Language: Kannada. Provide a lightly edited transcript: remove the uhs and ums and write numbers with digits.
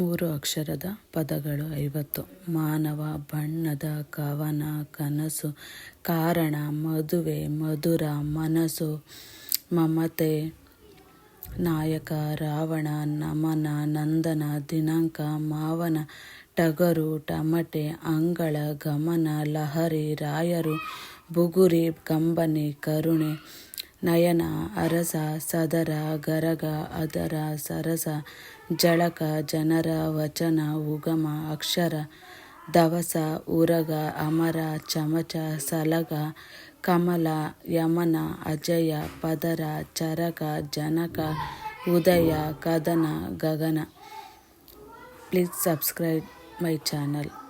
3 ಅಕ್ಷರದ ಪದಗಳು 50. ಮಾನವ, ಬಣ್ಣದ ಕವನ, ಕನಸು, ಕಾರಣ, ಮದುವೆ, ಮಧುರ, ಮನಸ್ಸು, ಮಮತೆ, ನಾಯಕ, ರಾವಣ, ನಮನ, ನಂದನ, ದಿನಾಂಕ, ಮಾವನ, ಟಗರು, ಟಮಟೆ, ಅಂಗಳ, ಗಮನ, ಲಹರಿ, ರಾಯರು, ಬುಗುರಿ, ಕಂಬನಿ, ಕರುಣೆ, ನಯನ, ಅರಸ, ಸದರ, ಗರಗ, ಅದರ, ಸರಸ, ಜಳಕ, ಜನರ, ವಚನ, ಉಗಮ, ಅಕ್ಷರ, ದವಸ, ಉರಗ, ಅಮರ, ಚಮಚ, ಸಲಗ, ಕಮಲ, ಯಮನ, ಅಜಯ, ಪದರ, ಚರಕ, ಜನಕ, ಉದಯ, ಕದನ, ಗಗನ. Please subscribe my channel.